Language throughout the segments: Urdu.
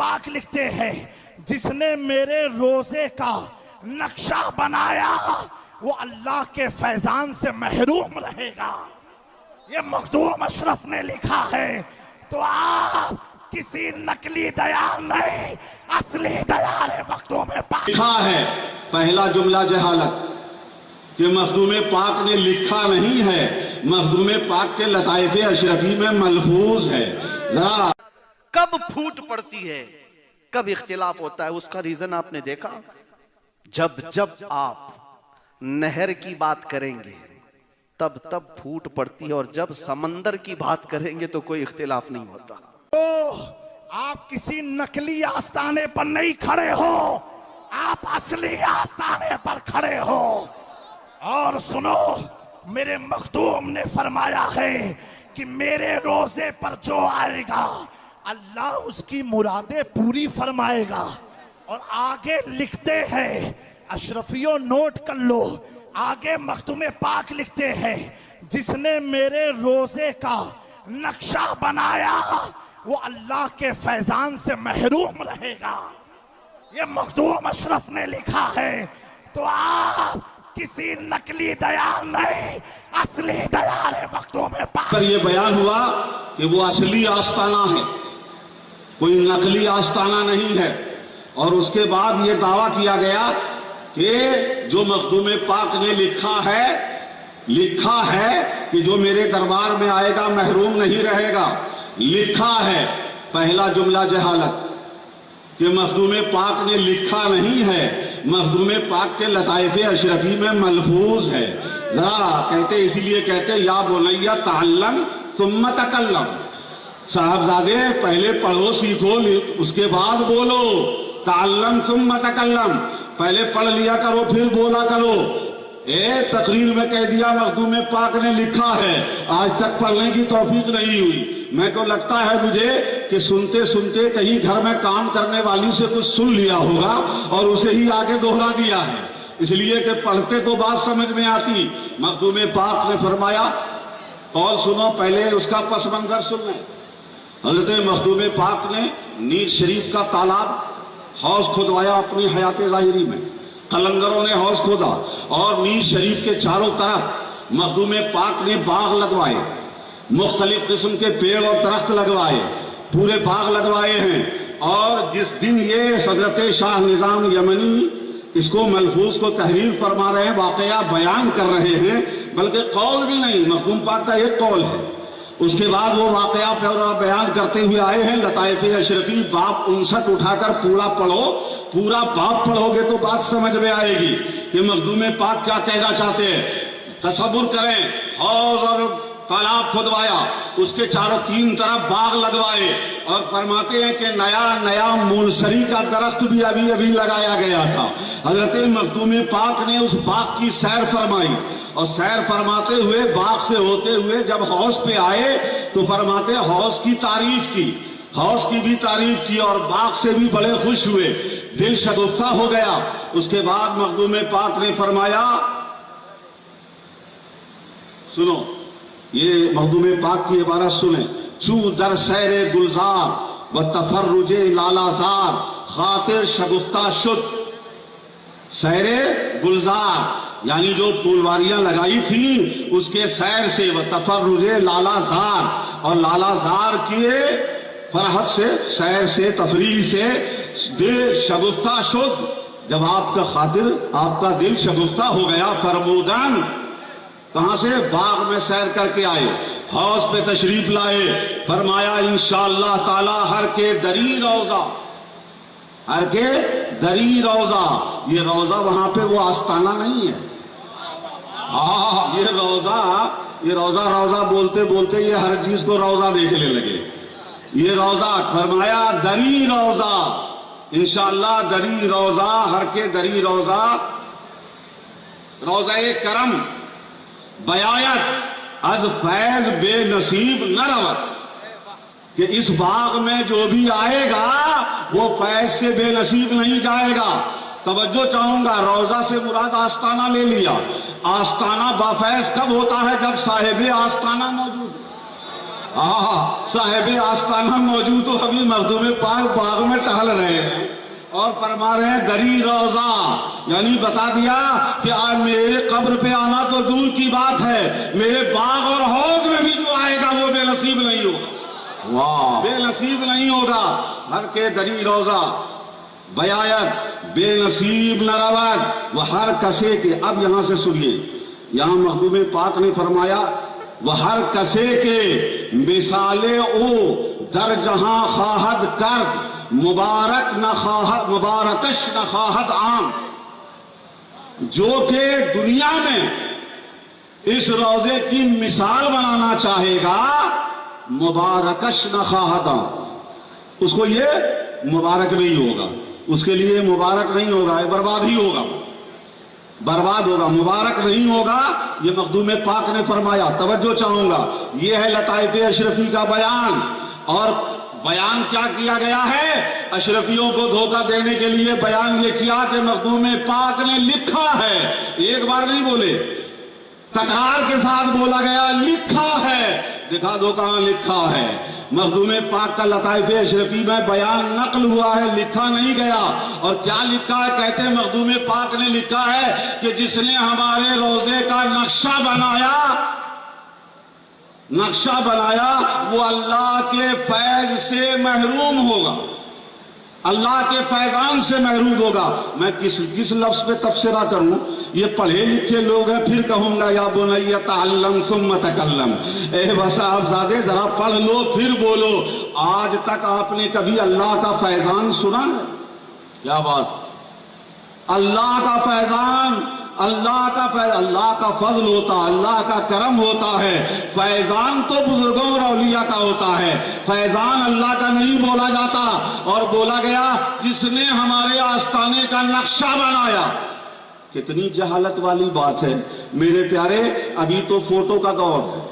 پاک لکھتے ہیں جس نے میرے روزے کا نقشہ بنایا وہ اللہ کے فیضان سے محروم رہے گا. یہ مخدوم اشرف نے لکھا ہے. تو آپ کسی نقلی دیار نہیں، اصلی دیار مخدوم پاک. لکھا ہے پہلا جملہ جہالت کہ مخدوم پاک نے لکھا نہیں ہے، مخدوم پاک کے لطائف اشرفی میں ملفوظ ہے. ذرا کب پھوٹ پڑتی ہے، کب اختلاف ہوتا ہے، اس کا ریزن آپ نے دیکھا؟ جب آپ نہر کی بات کریں گے تب پھوٹ پڑتی ہے، اور جب سمندر کی بات کریں گے تو کوئی اختلاف نہیں ہوتا. آپ کسی نقلی آستانے پر نہیں کھڑے ہو، آپ اصلی آستانے پر کھڑے ہو. اور سنو، میرے مخدوم نے فرمایا ہے کہ میرے روزے پر جو آئے گا اللہ اس کی مرادیں پوری فرمائے گا. اور آگے لکھتے ہیں، اشرفیوں نوٹ کر لو، آگے مخدوم پاک لکھتے ہیں جس نے میرے روزے کا نقشہ بنایا وہ اللہ کے فیضان سے محروم رہے گا. یہ مخدوم اشرف نے لکھا ہے. تو آپ کسی نقلی دیار نہیں، اصلی دیار مخدوم پاک. پر یہ بیان ہوا کہ وہ اصلی آستانہ ہے، کوئی نقلی آستانہ نہیں ہے. اور اس کے بعد یہ دعویٰ کیا گیا کہ جو مخدوم پاک نے لکھا ہے کہ جو میرے دربار میں آئے گا محروم نہیں رہے گا. لکھا ہے پہلا جملہ جہالت کہ مخدوم پاک نے لکھا نہیں ہے، مخدوم پاک کے لطائف اشرفی میں ملفوظ ہے. ذرا کہتے اسی لیے کہتے یا بنیا تعلم ثم تکلم. صاحبزادے پہلے پڑھو سیکھو اس کے بعد بولو. تعلم ثم تکلم، پہلے پڑھ لیا کرو پھر بولا کرو. تقریر میں کہہ دیا مخدوم پاک نے لکھا ہے، آج تک پڑھنے کی توفیق نہیں ہوئی. میں کو لگتا ہے مجھے کہ سنتے سنتے کہیں گھر میں کام کرنے والی سے کچھ سن لیا ہوگا اور اسے ہی آگے دوہرا دیا ہے، اس لیے کہ پڑھتے تو بات سمجھ میں آتی. مخدوم پاک نے فرمایا، قول سنو پہلے اس کا پس منظر سن لیں. حضرت مخدوم پاک نے نیل شریف کا تالاب حوض کھدوایا اپنی حیات ظاہری میں. قلندروں نے حوض کھودا اور نیل شریف کے چاروں طرف مخدوم پاک نے باغ لگوائے، مختلف قسم کے پیڑ اور درخت لگوائے، پورے باغ لگوائے ہیں. اور جس دن یہ حضرت شاہ نظام یمنی اس کو ملفوظ کو تحریر فرما رہے ہیں، واقعہ بیان کر رہے ہیں، بلکہ قول بھی نہیں، مخدوم پاک کا ایک قول ہے. اس کے بعد وہ واقعہ بیان کرتے ہوئے آئے ہیں. لطائف اشرفی باب 59 اٹھا کر پورا پڑھو، پورا باب پڑھو گے تو بات سمجھ میں آئے گی کہ مخدوم پاک کیا کہنا چاہتے ہیں. تصور کریں، حوض اور تالاب کھدوایا، اس کے چاروں تین طرف باغ لگوائے، اور فرماتے ہیں کہ نیا مونسری کا درخت بھی ابھی لگایا گیا تھا. حضرت مخدوم پاک نے اس باغ کی سیر فرمائی، اور سیر فرماتے ہوئے باغ سے ہوتے ہوئے جب حوض پہ آئے تو فرماتے حوض کی تعریف کی، حوض کی بھی تعریف کی، اور باغ سے بھی بڑے خوش ہوئے، دل شگفتہ ہو گیا. اس کے بعد مخدوم پاک نے فرمایا، سنو یہ مخدوم پاک کی عبارت سنیں، چو در سیر گلزار و تفرج لالا زار خاطر شگفتہ شد. سیر گلزار یعنی جو پھولواریاں لگائی تھیں اس کے سیر سے، و تفرج لالا زار، اور لالا زار کی فرحت سے، سیر سے، تفریح سے دل شگفتہ شد. جب آپ کا خاطر، آپ کا دل شگفتہ ہو گیا، فرمودن کہاں سے؟ باغ میں سیر کر کے آئے، حوض پہ تشریف لائے، فرمایا انشاءاللہ تعالی ہر کے دری روزہ، ہر کے دری روزہ. یہ روزہ وہاں پہ وہ آستانہ نہیں ہے. یہ روزہ بولتے بولتے یہ ہر چیز کو روزہ دیکھنے لگے. یہ روزہ فرمایا دری روزہ، انشاءاللہ دری روزہ، ہر کے دری روزہ، روزہ کرم بیایت از فیض بے نصیب نہ روت. کہ اس باغ میں جو بھی آئے گا وہ فیض سے بے نصیب نہیں جائے گا. توجہ چاہوں گا، روزہ سے مراد آستانہ لے لیا. آستانہ بافیض کب ہوتا ہے؟ جب صاحب آستانہ موجود. صاحب آستانہ موجود ہو، ابھی مخدوم پاک باغ میں ٹہل رہے ہیں اور فرما رہے ہیں دری روضہ، یعنی بتا دیا کہ آج میرے قبر پہ آنا تو دور کی بات ہے، میرے باغ اور حوض میں بھی جو آئے گا وہ بے نصیب نہیں ہوگا، واہ بے نصیب نہیں ہوگا۔ ہر کے دری روضہ بیایت بے نصیب نہ روت وہ ہر کسے کے۔ اب یہاں سے سنیے، یہاں مخدوم پاک نے فرمایا وہ ہر کسے کے مثالے او در جہاں خواہد کرد مبارک نہ خواہد مبارکش نہ خواہد عام، جو کہ دنیا میں اس روضے کی مثال بنانا چاہے گا مبارکش نہ خواہد عام، اس کو یہ مبارک نہیں ہوگا، اس کے لیے مبارک نہیں ہوگا، یہ برباد ہی ہوگا، برباد ہوگا، مبارک نہیں ہوگا۔ یہ مخدوم پاک نے فرمایا۔ توجہ چاہوں گا، یہ ہے لطائف اشرفی کا بیان، اور بیان کیا کیا گیا ہے؟ اشرفیوں کو دھوکہ دینے کے لیے بیان یہ کیا کہ مخدوم پاک نے لکھا ہے، ایک بار نہیں بولے، تکرار کے ساتھ بولا گیا لکھا ہے، دکھا دو کہاں لکھا ہے۔ مخدوم پاک کا لطائف اشرفی میں بیان نقل ہوا ہے، لکھا نہیں گیا۔ اور کیا لکھا ہے؟ کہتے ہیں مخدوم پاک نے لکھا ہے کہ جس نے ہمارے روضے کا نقشہ بنایا وہ اللہ کے فیض سے محروم ہوگا، اللہ کے فیضان سے محروم ہوگا۔ میں کس لفظ پہ تبصرہ کروں؟ یہ پڑھے لکھے لوگ ہیں، پھر کہوں گا یا بنی تعلم ثم تکلم، اے صاحبزادے ذرا پڑھ لو پھر بولو۔ آج تک آپ نے کبھی اللہ کا فیضان سنا ہے؟ کیا بات! اللہ کا فیضان، اللہ کا فضل ہوتا، اللہ کا کرم ہوتا ہے۔ فیضان تو بزرگوں اور اولیاء کا ہوتا ہے، فیضان اللہ کا نہیں بولا جاتا۔ اور بولا گیا جس نے ہمارے آستانے کا نقشہ بنایا۔ کتنی جہالت والی بات ہے میرے پیارے۔ ابھی تو فوٹو کا دور ہے،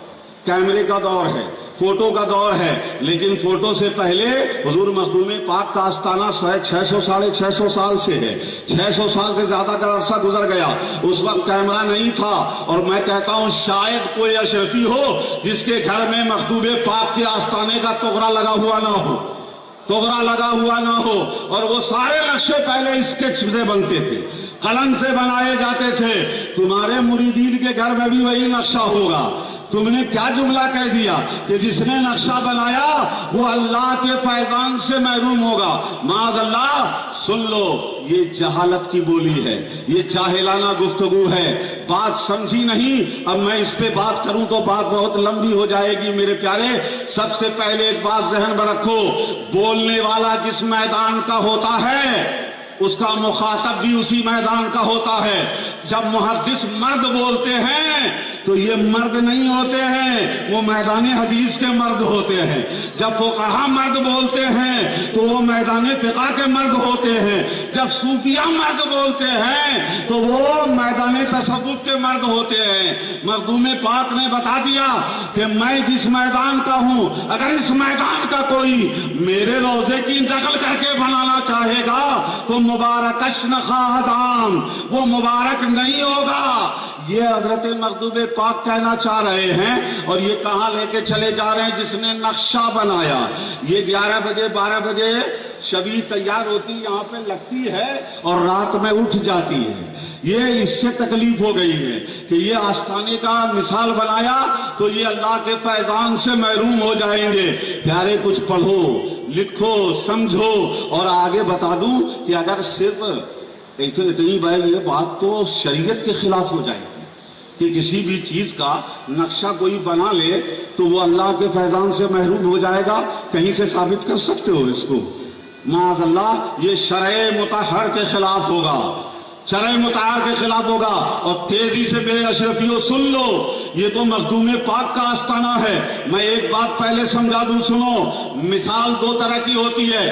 کیمرے کا دور ہے، فوٹو کا دور ہے، لیکن فوٹو سے پہلے حضور مخدوم پاک کا آستانہ 600 ساڑھے 600 سال سے ہے، 600 سال سے زیادہ کا عرصہ گزر گیا۔ اس وقت کیمرہ نہیں تھا، اور میں کہتا ہوں شاید کوئی اشرفی ہو جس کے گھر میں مخدوم پاک کے آستانے کا تغرا لگا ہوا نہ ہو، تغرا لگا ہوا نہ ہو۔ اور وہ سارے نقشے پہلے اسکیچ سے بنتے تھے، قلم سے بنائے جاتے تھے۔ تمہارے مریدین کے گھر میں بھی وہی نقشہ ہوگا۔ تم نے کیا جملہ کہہ دیا کہ جس نے نقشہ بنایا وہ اللہ کے فیضان سے محروم ہوگا؟ معاذ اللہ! سن لو، یہ جہالت کی بولی ہے، یہ جاہلانہ گفتگو ہے، بات سمجھی نہیں۔ اب میں اس پہ بات کروں تو بات بہت لمبی ہو جائے گی میرے پیارے۔ سب سے پہلے ایک بات ذہن میں رکھو، بولنے والا جس میدان کا ہوتا ہے اس کا مخاطب بھی اسی میدان کا ہوتا ہے۔ جب محدث مرد بولتے ہیں تو یہ مرد نہیں ہوتے ہیں، وہ میدان حدیث کے مرد ہوتے ہیں۔ جب فقہا مرد بولتے ہیں تو وہ میدان فقہ کے مرد ہوتے ہیں۔ جب صوفیہ مرد بولتے ہیں تو وہ میدان تصوف کے مرد ہوتے ہیں۔ مخدوم پاک نے بتا دیا کہ میں جس میدان کا ہوں، اگر اس میدان کا کوئی میرے روضے کی نقل کر کے بنانا چاہے گا تو مبارکش نہ خواہد عام، وہ مبارک نہیں ہوگا۔ یہ حضرت مخدوم پاک کہنا چاہ رہے ہیں، اور یہ کہاں لے کے چلے جا رہے ہیں؟ جس نے نقشہ بنایا۔ یہ 11 بجے 12 بجے شبیہ تیار ہوتی، یہاں پہ لگتی ہے اور رات میں اٹھ جاتی ہے۔ یہ اس سے تکلیف ہو گئی ہے کہ یہ آستانے کا مثال بنایا تو یہ اللہ کے فیضان سے محروم ہو جائیں گے۔ پیارے کچھ پڑھو، لکھو، سمجھو، اور آگے بتا دوں کہ اگر صرف اتنی بھائی یہ بات تو شریعت کے خلاف ہو جائے گی کہ کسی بھی چیز کا نقشہ کوئی بنا لے تو وہ اللہ کے فیضان سے محروم ہو جائے گا۔ کہیں سے ثابت کر سکتے ہو اس کو؟ معاذ اللہ، یہ شرع مطہر کے خلاف ہوگا، شرع مطہر کے خلاف ہوگا۔ اور تیزی سے میرے اشرفیوں سن لو، یہ تو مخدوم پاک کا آستانہ ہے۔ میں ایک بات پہلے سمجھا دوں، سنو۔ مثال دو طرح کی ہوتی ہے،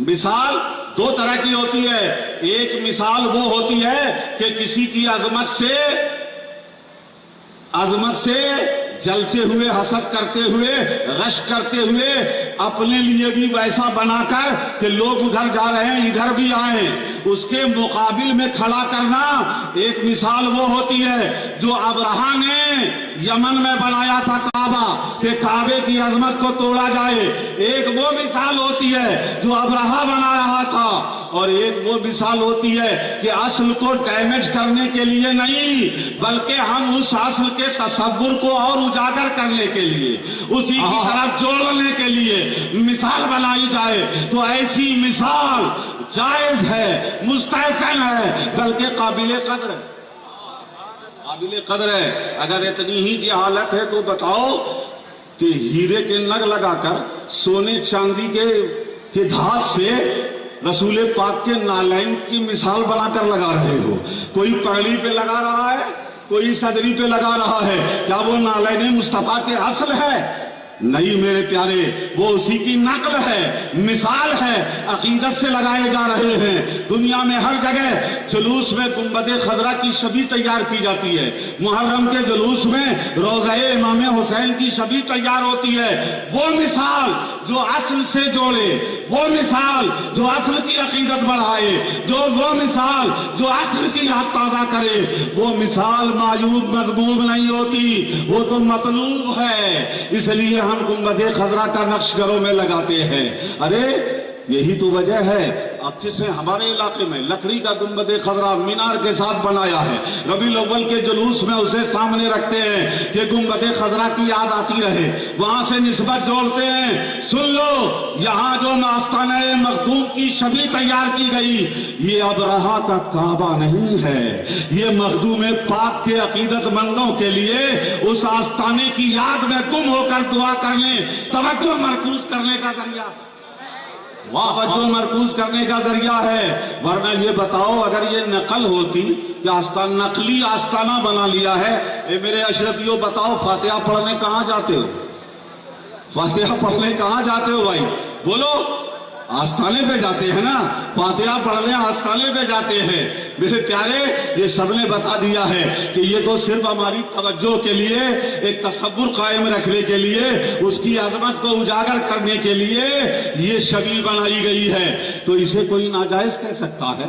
مثال دو طرح کی ہوتی ہے۔ ایک مثال وہ ہوتی ہے کہ کسی کی عظمت سے جلتے ہوئے حسد کرتے ہوئے غش کرتے ہوئے اپنے لیے بھی ویسا بنا کر کہ لوگ ادھر جا رہے ہیں ادھر بھی آئیں، اس کے مقابل میں کھڑا کرنا ایک مثال وہ ہوتی ہے جو ابرہہ نے یمن میں بنایا تھا کعبہ کہ کعبے کی عظمت کو توڑا جائے، ایک وہ مثال ہوتی ہے جو ابرہہ بنا رہا تھا، اور ایک وہ مثال ہوتی ہے کہ اصل کو ڈیمیج کرنے کے لیے نہیں بلکہ ہم اس اصل کے تصور کو اور اجاگر کرنے کے لیے اسی کی طرف جوڑنے کے لیے مثال بنائی جائے، تو ایسی مثال جائز ہے، مستحسن ہے، بلکہ قابل قدر ہے، قابل قدر ہے۔ اگر اتنی ہی جہالت ہے تو بتاؤ کہ ہیرے کے نگ لگا کر سونے چاندی کے دھات سے رسول پاک کے نالین کی مثال بنا کر لگا رہے ہو، کوئی پگڑی پہ لگا رہا ہے کوئی صدری پہ لگا رہا ہے، کیا وہ نالین مصطفیٰ کے اصل ہے؟ نہیں میرے پیارے، وہ اسی کی نقل ہے، مثال ہے، عقیدت سے لگائے جا رہے ہیں۔ دنیا میں ہر جگہ جلوس میں گنبد خضرا کی شبیہ تیار کی جاتی ہے، محرم کے جلوس میں روضہ امام حسین کی شبیہ تیار ہوتی ہے۔ وہ مثال جو اصل سے جوڑے، وہ مثال جو اصل کی عقیدت بڑھائے، وہ مثال جو اصل کی یاد تازہ کرے، وہ مثال معیوب مذموم نہیں ہوتی، وہ تو مطلوب ہے۔ اس لیے ہم گنبد خضرا کا نقش گھروں میں لگاتے ہیں۔ ارے یہی تو وجہ ہے کس نے ہمارے علاقے میں لکڑی کا گنبد خضرا مینار کے ساتھ بنایا ہے، ربیع الاول کے جلوس میں اسے سامنے رکھتے ہیں کہ گنبد خضرا کی یاد آتی رہے، وہاں سے نسبت جوڑتے ہیں۔ سن لو، یہاں جو آستانہ مخدوم کی شبیہ تیار کی گئی یہ ابرہہ کا کعبہ نہیں ہے، یہ مخدوم پاک کے عقیدت مندوں کے لیے اس آستانے کی یاد میں گم ہو کر دعا کرنے، توجہ مرکوز کرنے کا ذریعہ، توجہ مرکوز کرنے کا ذریعہ ہے۔ ورنہ یہ بتاؤ اگر یہ نقل ہوتی کہ نقلی آستانہ بنا لیا ہے، اے میرے اشرفیوں بتاؤ فاتحہ پڑھنے کہاں جاتے ہو؟ فاتحہ پڑھنے کہاں جاتے ہو بھائی؟ بولو، آستانے پہ جاتے ہیں نا، فاتحہ پڑھنے آستانے پہ جاتے ہیں۔ میرے پیارے، یہ سب نے بتا دیا ہے کہ یہ تو صرف ہماری توجہ کے لیے، ایک تصور قائم رکھنے کے لیے، اس کی عظمت کو اجاگر کرنے کے لیے یہ شبیہ بنائی گئی ہے، تو اسے کوئی ناجائز کہہ سکتا ہے؟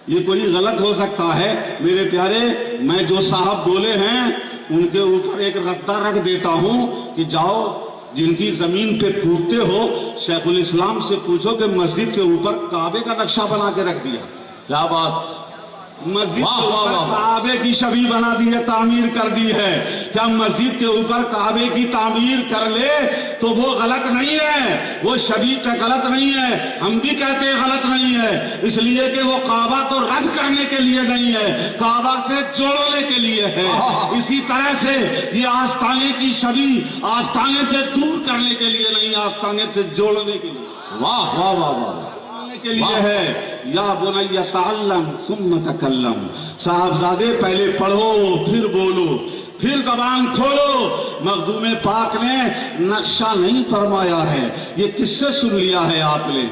یہ کوئی غلط ہو سکتا ہے؟ میرے پیارے، میں جو صاحب بولے ہیں ان کے اوپر ایک ردہ رکھ دیتا ہوں کہ جاؤ جن کی زمین پہ کودتے ہو شیخ الاسلام سے پوچھو کہ مسجد کے اوپر کعبے کا نقشہ بنا کے رکھ دیا، کیا بات، مسجد کے اوپر کعبے کی شبیہ بنا دی ہے، تعمیر کر دی ہے، کیا مسجد کے اوپر کعبے کی تعمیر کر لے تو وہ غلط نہیں ہے، وہ شبیہ کا غلط نہیں ہے، ہم بھی کہتے ہیں غلط نہیں ہے، اس لیے کہ وہ کعبہ کو رد کرنے کے لیے نہیں ہے، کعبہ سے جوڑنے کے لیے ہے۔ اسی طرح سے یہ آستانے کی شبیہ آستانے سے دور کرنے کے لیے نہیں، آستانے سے جوڑنے کے لیے، واہ واہ واہ واہ کے لیے ہے۔ یا بنی تعلم ثم تکلم، صاحبزادے پہلے پڑھو پھر بولو، پھر زبان کھولو۔ مخدوم پاک نے نقشہ نہیں فرمایا ہے، یہ کس سے سن لیا ہے آپ نے؟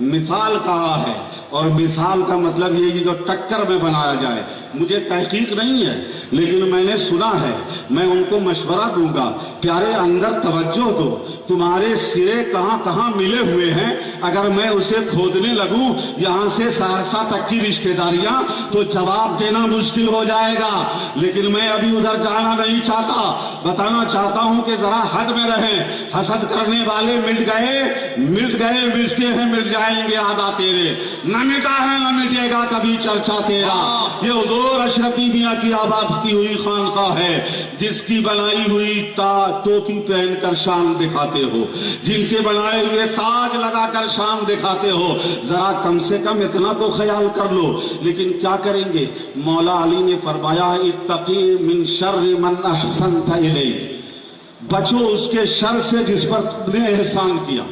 مثال کہا ہے، اور مثال کا مطلب یہ جو ٹکر میں بنایا جائے، مجھے تحقیق نہیں ہے لیکن میں نے سنا ہے، میں ان کو مشورہ دوں گا، پیارے اندر توجہ دو، تمہارے سرے کہاں کہاں ملے ہوئے ہیں، اگر میں اسے کھودنے لگوں یہاں سے سہرسہ تک کی رشتہ داریاں تو جواب دینا مشکل ہو جائے گا، لیکن میں ابھی ادھر جانا نہیں چاہتا، بتانا چاہتا ہوں کہ ذرا حد میں رہیں۔ حسد کرنے والے مٹ گئے، ملتے ہیں، مل جائیں گے آدھا تیرے، نہ مٹا ہے نہ مٹے گا کبھی چرچا تیرا۔ یہ حضور اشرفی میاں کی آباد کی ہوئی خانقاہ ہے، جس کی بنائی ہوئی ٹوپی پہن کر شان دکھاتے ہو، جن کے بنائے ہوئے تاج لگا کر شان دکھاتے ہو، ذرا کم سے کم اتنا تو خیال کر لو۔ لیکن کیا کریں گے؟ مولا علی نے فرمایا اتقی من شر من احسنت الیہ، بچو اس کے شر سے جس پر تم نے احسان کیا،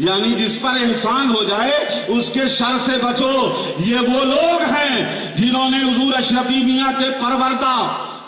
یعنی جس پر احسان ہو جائے اس کے شر سے بچو۔ یہ وہ لوگ ہیں جنہوں نے حضور اشرفی میاں کے پروردہ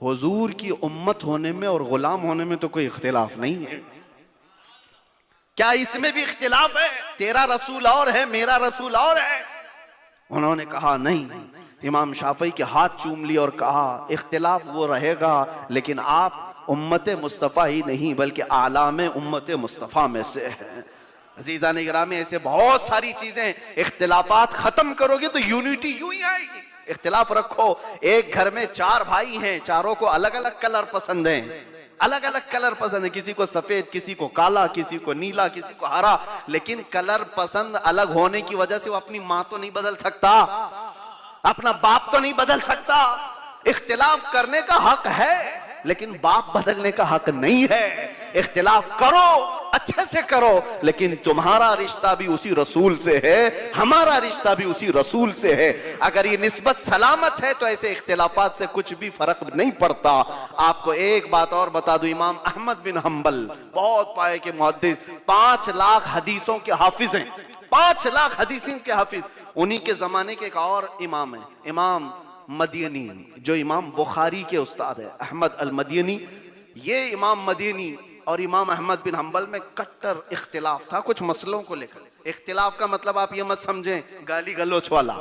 حضور کی امت ہونے میں اور غلام ہونے میں تو کوئی اختلاف نہیں ہے. کیا اس میں بھی اختلاف ہے؟ تیرا رسول اور ہے، میرا رسول اور ہے. انہوں نے کہا نہیں. امام شافعی کے ہاتھ چوم لی اور کہا اختلاف وہ رہے گا لیکن آپ امت مصطفیٰ ہی نہیں بلکہ اعلام امت مصطفیٰ میں سے ہیں. عزیزان اکرامی، ایسے بہت ساری چیزیں، اختلافات ختم کرو گے تو یونٹی یوں ہی آئے گی. اختلاف رکھو. ایک گھر میں 4 بھائی ہیں، چاروں کو الگ الگ کلر پسند ہیں، الگ الگ کلر پسند ہے. کسی کو سفید، کسی کو کالا، کسی کو نیلا، کسی کو ہرا. لیکن کلر پسند الگ ہونے کی وجہ سے وہ اپنی ماں تو نہیں بدل سکتا، اپنا باپ تو نہیں بدل سکتا. اختلاف کرنے کا حق ہے لیکن باپ بدلنے کا حق نہیں ہے. اختلاف کرو، اچھے سے کرو، لیکن تمہارا رشتہ بھی اسی رسول سے ہے، ہمارا رشتہ بھی اسی رسول سے ہے. اگر یہ نسبت سلامت ہے تو ایسے اختلافات سے کچھ بھی فرق نہیں پڑتا. آپ کو ایک بات اور بتا دوں، امام احمد بن حنبل بہت پائے کے محدث، 5 لاکھ حدیثوں کے حافظ ہیں، 5 لاکھ حدیثوں کے حافظ. انہی کے زمانے کے ایک اور امام ہیں، امام مدینی، جو امام بخاری کے استاد ہے، احمد المدینی. یہ امام مدینی اور امام احمد بن حنبل میں کٹر اختلاف تھا کچھ مسئلوں کو لے کر. اختلاف کا مطلب آپ یہ مت سمجھیں گالی گلوچ والا،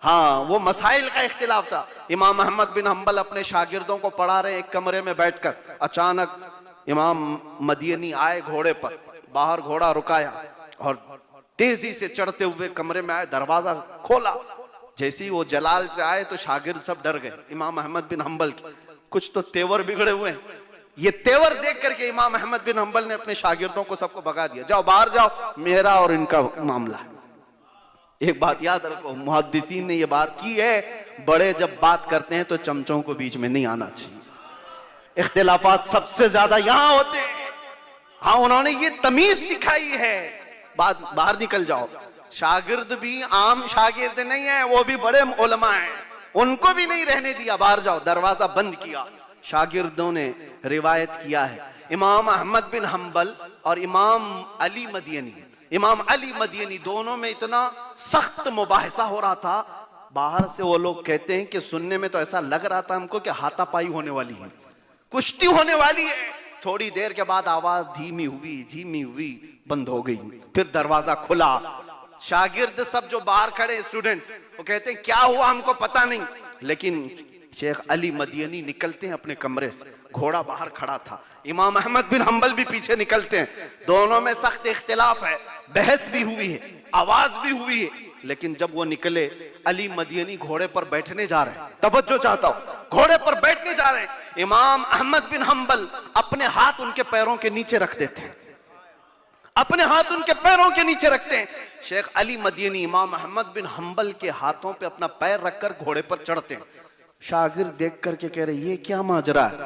ہاں وہ مسائل کا اختلاف تھا. امام احمد بن حنبل اپنے شاگردوں کو پڑھا رہے ایک کمرے میں بیٹھ کر، اچانک امام مدینی آئے گھوڑے پر، باہر گھوڑا رکایا اور تیزی سے چڑھتے ہوئے کمرے میں آئے، دروازہ کھولا. جیسے ہی وہ جلال سے آئے تو شاگرد سب ڈر گئے امام احمد بن حنبل کی، کچھ تو تیور بگڑے ہوئے ہیں. یہ تیور دیکھ کر کے امام احمد بن حنبل نے اپنے شاگردوں کو سب کو بھگا دیا، جاؤ باہر جاؤ، میرا اور ان کا معاملہ ہے. ایک بات یاد رکھو، محدثین نے یہ بات کی ہے، بڑے جب بات کرتے ہیں تو چمچوں کو بیچ میں نہیں آنا چاہیے. اختلافات سب سے زیادہ یہاں ہوتے ہیں. ہاں انہوں نے یہ تمیز سکھائی ہے، بات باہر نکل جاؤ. شاگرد بھی عام شاگرد نہیں ہیں، وہ بھی بڑے علماء ہیں، ان کو بھی نہیں رہنے دیا، باہر جاؤ، دروازہ بند کیا. شاگردوں نے روایت کیا ہے امام احمد بن حنبل اور امام علی مدینی، امام علی مدینی دونوں میں اتنا سخت مباحثہ ہو رہا تھا. باہر سے وہ لوگ کہتے ہیں کہ سننے میں تو ایسا لگ رہا تھا ہم کو کہ ہاتھا پائی ہونے والی ہے، کشتی ہونے والی ہے. تھوڑی دیر کے بعد آواز دھیمی ہوئی، بند ہو گئی. پھر دروازہ کھلا. شاگرد سب جو باہر کھڑے اسٹوڈنٹس وہ کہتے ہیں کیا ہوا ہم کو پتا نہیں. لیکن شیخ علی مدینی نکلتے ہیں اپنے کمرے سے، گھوڑا باہر کھڑا تھا. امام احمد بن حنبل بھی پیچھے نکلتے ہیں. دونوں میں سخت اختلاف ہے، بحث بھی ہوئی ہے، آواز بھی ہوئی ہے. لیکن جب وہ نکلے، علی مدینی گھوڑے پر بیٹھنے جا رہے ہیں، توجہ چاہتا ہوں، گھوڑے پر بیٹھنے جا رہے ہیں. امام احمد بن حنبل اپنے ہاتھ ان کے پیروں کے نیچے رکھ دیتے ہیں، اپنے ہاتھ ان کے پیروں کے نیچے رکھتے ہیں. شیخ علی مدینی امام احمد بن حنبل کے ہاتھوں پہ اپنا پیر رکھ کر گھوڑے پر چڑھتے ہیں. شاگرد دیکھ کر کے کہہ رہے یہ کیا ماجرا ہے،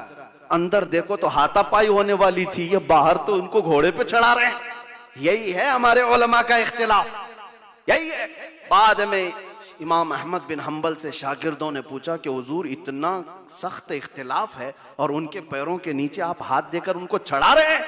اندر دیکھو تو ہاتھا پائی ہونے والی تھی، یہ باہر تو ان کو گھوڑے پہ چڑھا رہے ہیں. یہی ہے ہمارے علماء کا اختلاف، یہی ہے. بعد میں امام احمد بن حنبل سے شاگردوں نے پوچھا کہ حضور اتنا سخت اختلاف ہے اور ان کے پیروں کے نیچے آپ ہاتھ دے کر ان کو چڑھا رہے ہیں.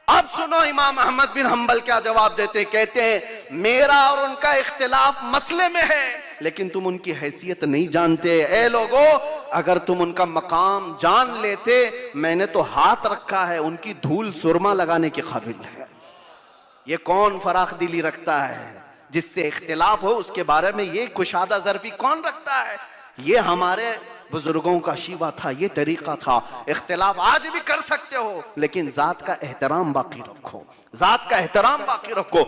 اب سنو امام احمد بن حنبل کیا جواب دیتے ہیں. کہتے ہیں میرا اور ان کا اختلاف مسئلے میں ہے لیکن تم ان کی حیثیت نہیں جانتے. اے لوگو، اگر تم ان کا مقام جان لیتے، میں نے تو ہاتھ رکھا ہے، ان کی دھول سرما لگانے کے قابل ہے. یہ کون فراخ دلی رکھتا ہے جس سے اختلاف ہو، اس کے بارے میں یہ کشادہ ضربی کون رکھتا ہے؟ یہ ہمارے بزرگوں کا شیوہ تھا، یہ طریقہ تھا. اختلاف آج بھی کر سکتے ہو لیکن ذات کا احترام باقی رکھو، ذات کا احترام باقی رکھو.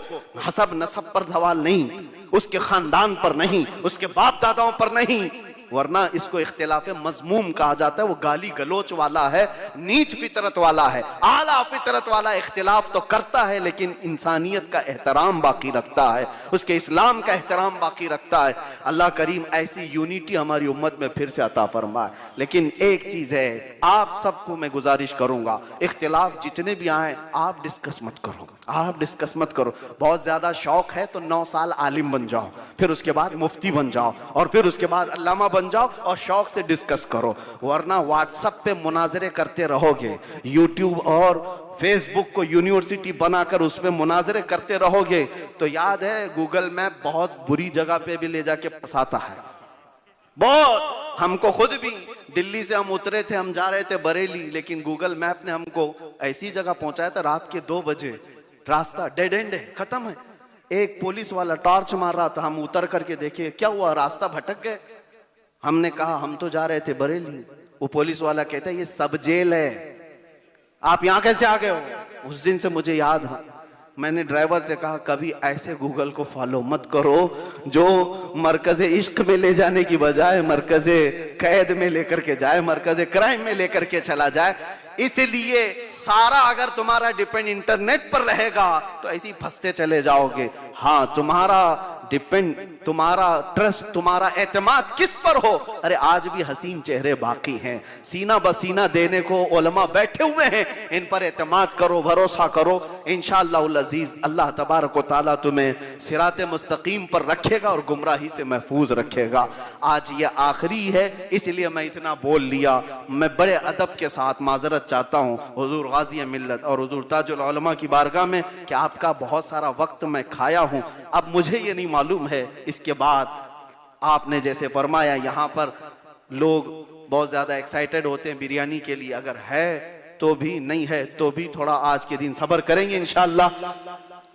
حسب نسب پر سوال نہیں، اس کے خاندان پر نہیں، اس کے باپ داداؤں پر نہیں، ورنہ اس کو اختلاف مذموم کہا جاتا ہے. وہ گالی گلوچ والا ہے، نیچ فطرت والا ہے. اعلیٰ فطرت والا اختلاف تو کرتا ہے لیکن انسانیت کا احترام باقی رکھتا ہے، اس کے اسلام کا احترام باقی رکھتا ہے. اللہ کریم ایسی یونٹی ہماری امت میں پھر سے عطا فرمائے. لیکن ایک چیز ہے، آپ سب کو میں گزارش کروں گا، اختلاف جتنے بھی آئیں آپ ڈسکس مت کرو، آپ ڈسکس مت کرو. بہت زیادہ شوق ہے تو 9 سال عالم بن جاؤ، پھر اس کے بعد مفتی بن جاؤ، اور پھر اس کے بعد علامہ بن جاؤ اور شوق سے ڈسکس کرو. ورنہ واٹس ایپ پہ مناظرے کرتے رہو گے، یوٹیوب اور فیس بک کو یونیورسٹی بنا کر اس پہ مناظرے کرتے رہو گے تو یاد ہے گوگل میپ بہت بری جگہ پہ بھی لے جا کے پھنساتا ہے. بہت ہم کو خود بھی دلی سے ہم اترے تھے, ہم جا رہے تھے بریلی, لیکن گوگل میپ نے ہم کو ایسی جگہ پہنچایا تھا رات کے 2 بجے, راستہ ڈیڈ اینڈ ہے, ختم ہے. ایک پولیس والا ٹارچ مار رہا تھا, ہم اتر کر کے دیکھے کیا ہوا, راستہ بھٹک گئے. ہم نے کہا ہم تو جا رہے تھے بریلی. وہ پولیس والا کہتا ہے یہ سب جیل ہے, آپ یہاں کیسے آ گئے ہو. اس دن سے مجھے یاد ہے, میں نے ڈرائیور سے کہا کبھی ایسے گوگل کو فالو مت کرو جو مرکز عشق میں لے جانے کی بجائے مرکز قید میں لے کر کے جائے, مرکز کرائم میں لے کر کے چلا جائے. اس لیے سارا اگر تمہارا ڈیپینڈ انٹرنیٹ پر رہے گا تو ایسی پھنستے چلے جاؤ گے. ہاں تمہارا ڈیپینڈ, تمہارا ٹرسٹ, تمہارا اعتماد کس پر ہو. ارے آج بھی حسین چہرے باقی ہیں, سینہ بسینہ دینے کو علماء بیٹھے ہوئے ہیں, ان پر اعتماد کرو, بھروسہ کرو. انشاءاللہ العزیز اللہ تبارک و تعالیٰ تمہیں صراط مستقیم پر رکھے گا اور گمراہی سے محفوظ رکھے گا. آج یہ آخری ہے اس لیے میں اتنا بول لیا. میں بڑے ادب کے ساتھ معذرت چاہتا ہوں حضور غازی ملت اور حضور تاج العلماء کی بارگاہ میں کہ آپ کا بہت سارا وقت میں کھایا ہوں. اب مجھے یہ نہیں معلوم ہے اس کے بعد آپ نے جیسے فرمایا یہاں پر لوگ بہت زیادہ ایکسائٹڈ ہوتے ہیں بریانی کے لیے, اگر ہے تو بھی, نہیں ہے تو بھی تھوڑا آج کے دن صبر کریں گے انشاءاللہ.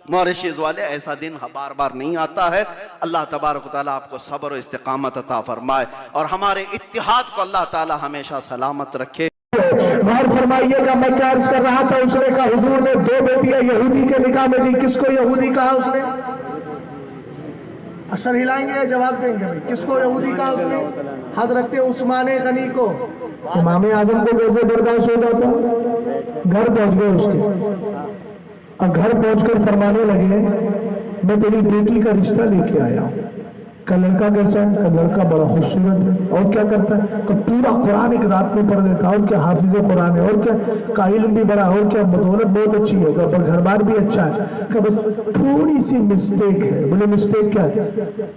موریشیز والے ایسا دن بار بار نہیں آتا ہے. اللہ تبارک و تعالیٰ آپ کو صبر و استقامت عطا فرمائے اور ہمارے اتحاد کو اللہ تعالیٰ ہمیشہ سلامت رکھے. غور فرمائیے گا, میں کیا عرض کر رہا تھا. اس نے کہا حضور نے 2 بیٹیاں یہودی کے نکاح میں دی. کس کو یہودی کہا اس نے؟ سر ہلائیں گے یا جواب دیں گے؟ کس کو یہودی کہا اس نے؟ حضرت عثمان غنی کو. امام اعظم کو کیسے برداشت ہو جاتا؟ گھر پہنچ گئے اس کے, اور گھر پہنچ کر فرمانے لگے میں تیری بیٹی کا رشتہ لے کے آیا ہوں. کا لڑکا کیسا ہے؟ کا لڑکا بڑا خوبصورت ہے. اور کیا کرتا ہے؟ کہ پورا قرآن ایک رات میں پڑھ لیتا ہے. اور کیا حافظ قرآن ہے. اور کیا کا علم بھی بڑا. اور کیا بدولت بہت اچھی ہے. گھر بار بھی اچھا ہے. کہ بس تھوڑی سی مسٹیک ہے. بولے مسٹیک کیا ہے؟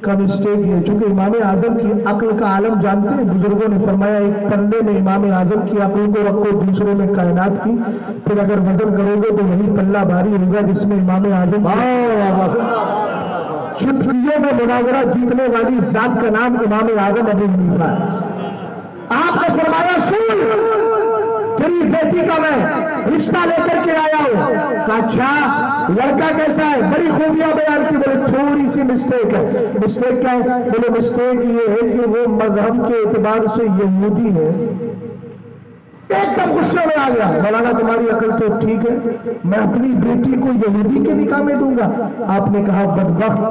کا مسٹیک یہ, چونکہ امام اعظم کی عقل کا عالم جانتے ہیں, بزرگوں نے فرمایا ایک پلے میں امام اعظم کی عقل کو رکھو, دوسرے میں کائنات کی, پھر اگر وزن کرو گے تو وہی پلہ بھاری ہوگا جس میں امام اعظم چٹکیوں میں مناظرہ جیتنے والی ذات کا نام امام اعظم ابو حنیفہ ہے. آپ نے فرمایا سن تیری بیٹی کا میں رشتہ لے کر کے آیا ہوں. کہا اچھا لڑکا کیسا ہے؟ بڑی خوبیاں بیان کی. بولے تھوڑی سی مسٹیک ہے. مسٹیک کیا ہے؟ بولے مسٹیک یہ ہے کہ وہ مذہب کے اعتبار سے یہودی ہے. ایک دم غصے میں آ گیا. مولانا تمہاری عقل تو ٹھیک ہے, میں اپنی بیٹی کو یہودی کے نکاح میں دوں گا. آپ نے کہا بدبخت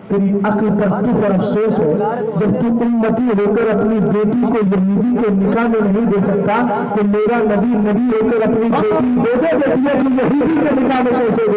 تیری عقل پر تو پر افسوس ہے, جب تو امتی ہو کر اپنی بیٹی کو یہودی کے نکاح میں نہیں دے سکتا تو میرا نبی ہو کر اپنی بیٹی 2 بیٹیوں کو یہودی کے نکاح میں کیسے دے